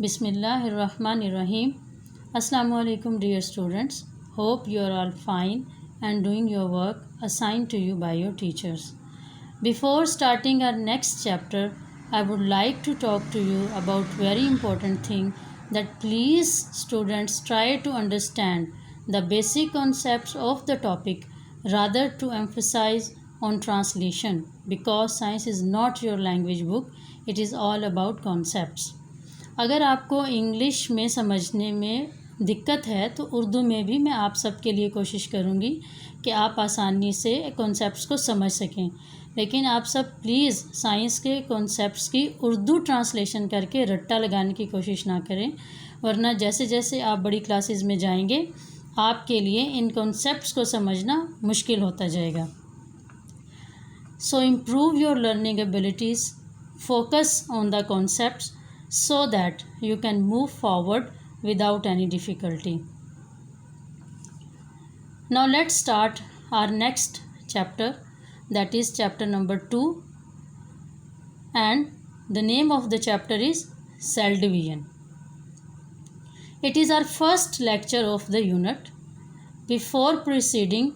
Bismillahirrahmanirrahim. Assalamualaikum dear students. Hope you are all fine and doing your work assigned to you by your teachers. Before starting our next chapter, I would like to talk to you about very important thing that please students try to understand the basic concepts of the topic rather to emphasize on translation because science is not your language book, it is all about concepts. अगर आपको English में समझने में दिक्कत है तो उर्दू में भी मैं आप सबके लिए कोशिश करूँगी कि आप आसानी से कॉन्सेप्ट्स को समझ सकें, लेकिन आप सब प्लीज़ साइंस के कॉन्सेप्ट्स की उर्दू ट्रांसलेशन करके रट्टा लगाने की कोशिश ना करें, वरना जैसे जैसे आप बड़ी क्लासेस में जाएंगे आपके लिए इन कॉन्सेप्ट्स को समझना मुश्किल होता जाएगा. So improve your learning abilities, focus on the concepts so that you can move forward without any difficulty. Now let's start our next chapter, that is chapter number 2, and the name of the chapter is cell division. It is our first lecture of the unit. Before proceeding,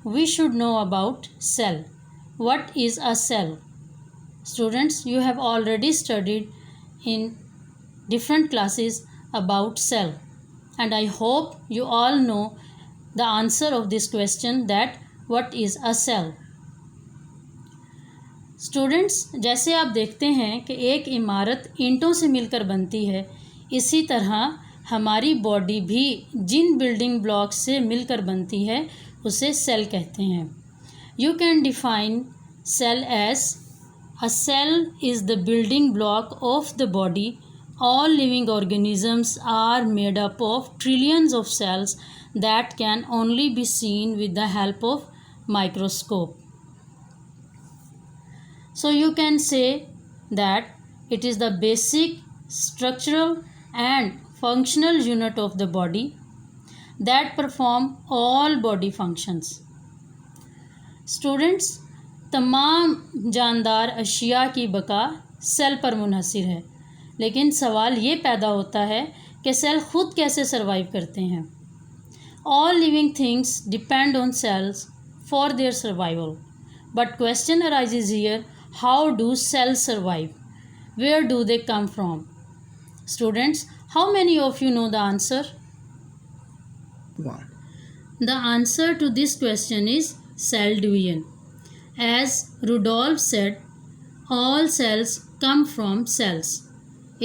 we should know about cell. What is a cell? Students, you have already studied in different classes about cell, and I hope you all know the answer of this question, that what is a cell. Students, जैसे आप देखते हैं कि एक इमारत ईंटों से मिलकर बनती है, इसी तरह हमारी बॉडी भी जिन बिल्डिंग ब्लॉक्स से मिलकर बनती है उसे सेल कहते हैं. You can define cell as A cell is the building block of the body. All living organisms are made up of trillions of cells that can only be seen with the help of microscope. So you can say that it is the basic structural and functional unit of the body that perform all body functions. Students, तमाम जानदार अशिया की बका cell पर मुनहसर है, लेकिन सवाल ये पैदा होता है कि सेल खुद कैसे सर्वाइव करते हैं. All living things depend on cells for their survival, but question arises here, how do cells survive, where do they come from. Students, how many of you know the answer? The answer to this question is cell division. As Rudolf said, all cells come from cells.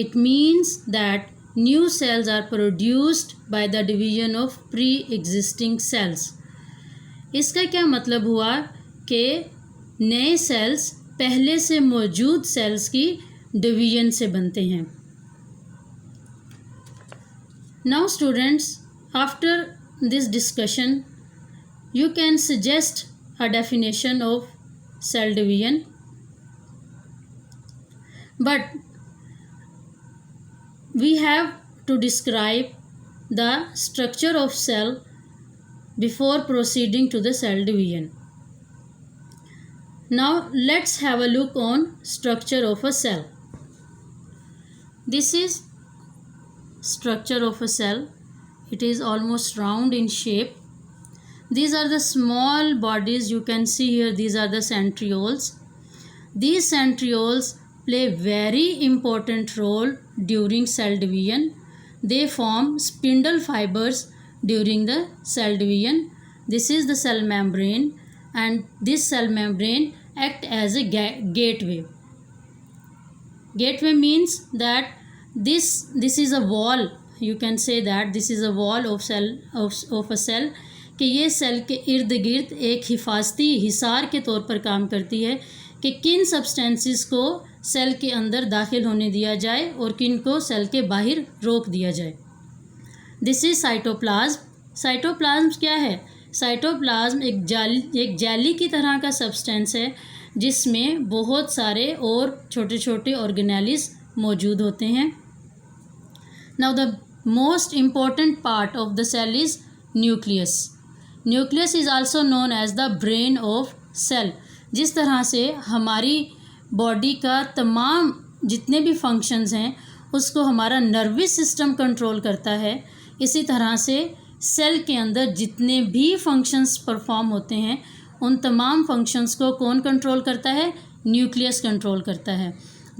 It means that new cells are produced by the division of pre-existing cells. इसका क्या मतलब हुआ कि नए sales पहले से मौजूद sales की डिवीजन से बनते हैं. Now students, after this discussion, you can suggest a definition of cell division, but we have to describe the structure of cell before proceeding to the cell division. Now let's have a look on structure of a cell. This is structure of a cell. It is almost round in shape. These are the small bodies you can see here. These are the centrioles. These centrioles play very important role during cell division. They form spindle fibers during the cell division. This is the cell membrane, and this cell membrane act as a gateway. Gateway means that this is a wall. You can say that this is a wall of cell of a cell, कि ये cell के इर्द गिर्द एक हिफाजती हिसार के तौर पर काम करती है कि किन सब्सटेंसेस को सेल के अंदर दाखिल होने दिया जाए और किन को सेल के बाहर रोक दिया जाए. This is cytoplasm. साइटोप्लाज्म क्या है? साइटोप्लाज्म एक जेली की तरह का सब्सटेंस है जिसमें बहुत सारे और छोटे छोटे ऑर्गेनेलिस मौजूद होते हैं. Now the most important part of the cell is nucleus. Nucleus is also known as the brain of cell. जिस तरह से हमारी बॉडी का तमाम जितने भी फंक्शंस हैं उसको हमारा नर्वस सिस्टम कंट्रोल करता है, इसी तरह से सेल के अंदर जितने भी फंक्शंस परफॉर्म होते हैं उन तमाम फंक्शंस को कौन कंट्रोल करता है? न्यूक्लियस कंट्रोल करता है.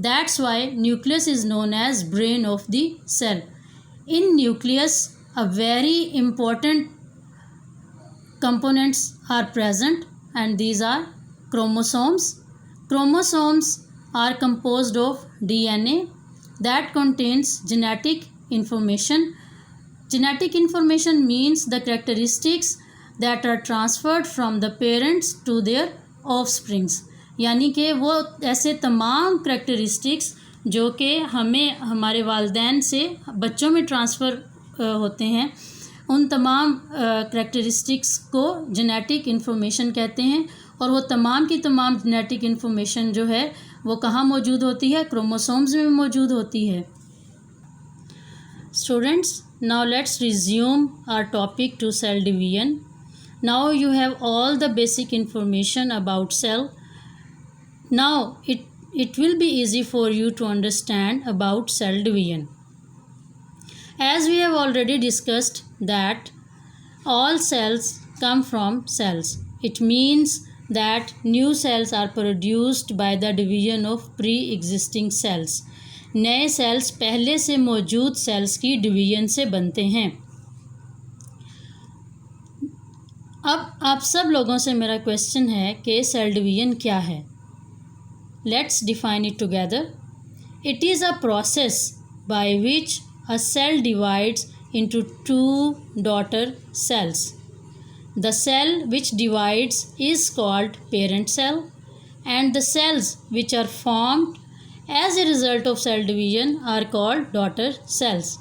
That's why nucleus is known as brain of the cell. In nucleus a very important components are present, and these are chromosomes. Chromosomes are composed of DNA that contains genetic information. Genetic information means the characteristics that are transferred from the parents to their offsprings. यानी कि वो ऐसे तमाम characteristics जो कि हमें हमारे वालिदैन से बच्चों में ट्रांसफ़र होते हैं, उन तमाम करैक्टरिस्टिक्स को जेनेटिक इन्फॉर्मेशन कहते हैं. और वो तमाम की तमाम जेनेटिक इन्फॉर्मेशन जो है वो कहाँ मौजूद होती है? क्रोमोसोम्स में मौजूद होती है. Students, now let's resume our topic to cell division. Now you have all the basic information about cell. Now it will be easy for you to understand about cell division. As we have already discussed that all cells come from cells. It means that new cells are produced by the division of pre-existing cells. नए sales पहले से मौजूद sales की division से बनते हैं. अब आप सब लोगों से मेरा क्वेश्चन है कि सेल डिवीजन क्या है. Let's define it together. It is a process by which a cell divides into two daughter cells. The cell which divides is called parent cell, and the cells which are formed as a result of cell division are called daughter cells.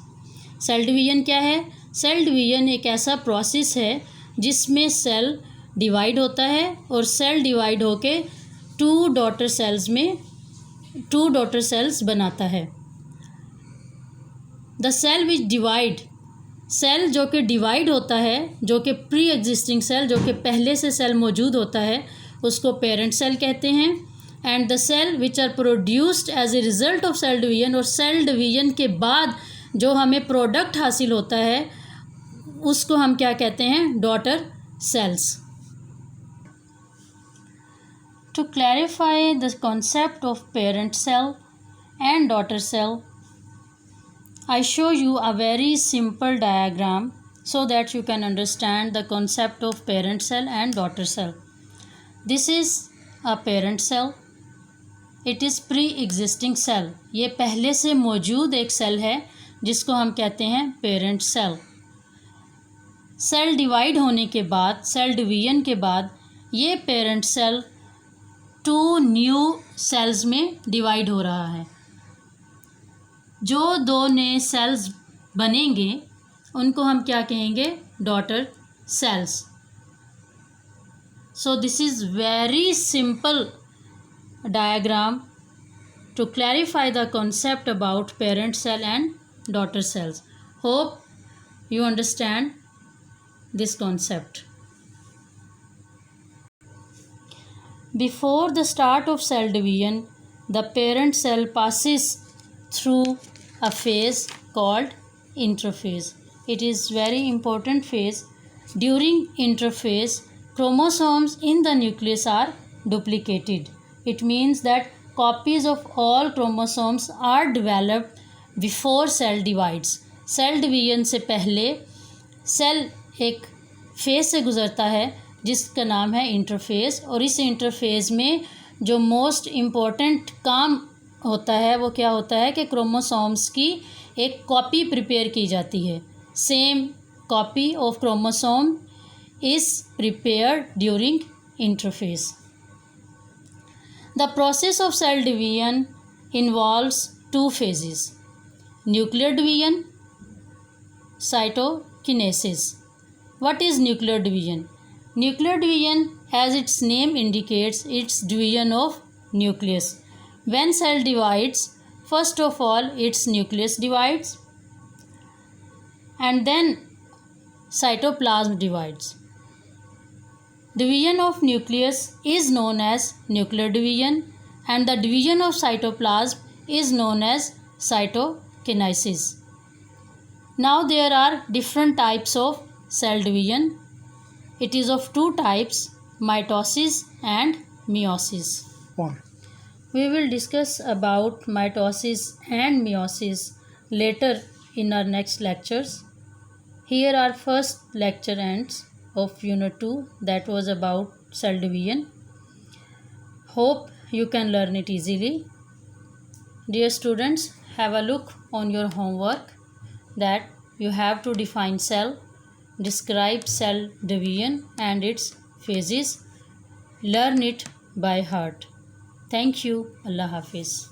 Cell division क्या है? Cell division एक ऐसा process है जिसमें cell divide होता है और cell divide होके टू डॉटर सेल्स बनाता है. The cell which divide, cell जो कि डिवाइड होता है, जो कि प्री एग्जिस्टिंग सेल, जो कि पहले से सेल मौजूद होता है, उसको पेरेंट सेल कहते हैं. And the cell which are produced as a result of cell division, और सेल डिवीजन के बाद जो हमें प्रोडक्ट हासिल होता है उसको हम क्या कहते हैं? Daughter cells. To clarify the concept of parent cell and daughter cell, I show you a very simple diagram so that you can understand the concept of parent cell and daughter cell. This is a parent cell. It is pre-existing cell. ये पहले से मौजूद एक cell है जिसको हम कहते हैं पेरेंट सेल. सेल डिवाइड होने के बाद, सेल डिवीजन के बाद, ये parent cell two new cells में डिवाइड हो रहा है. जो दो नए सेल्स बनेंगे उनको हम क्या कहेंगे? Daughter cells. So this is very simple diagram to clarify the concept about parent cell and daughter cells. Hope you understand this concept. Before the start of cell division, the parent cell passes through a phase called interphase. It is very important phase. During interphase, chromosomes in the nucleus are duplicated. It means that copies of all chromosomes are developed before cell divides. Cell division से पहले cell एक phase से गुजरता है जिसका नाम है interphase. और इस इंटरफेज में जो मोस्ट इम्पोर्टेंट काम होता है वो क्या होता है कि क्रोमोसोम्स की एक कॉपी प्रिपेयर की जाती है. Same copy of chromosome is prepared during interphase. The process of cell division involves two phases: nuclear division, cytokinesis. What is nuclear division? Nuclear division, as its name indicates, it's division of nucleus. When cell divides, first of all its nucleus divides and then cytoplasm divides. Division of nucleus is known as nuclear division and the division of cytoplasm is known as cytokinesis. kinesis. Now there are different types of cell division. It is of two types, mitosis and meiosis. 1. We will discuss about mitosis and meiosis later in our next lectures. Here our first lecture ends of Unit 2, that was about cell division. Hope you can learn it easily. Dear students, have a look on your homework that you have to define cell, describe cell division and its phases. Learn it by heart. Thank you. Allah Hafiz.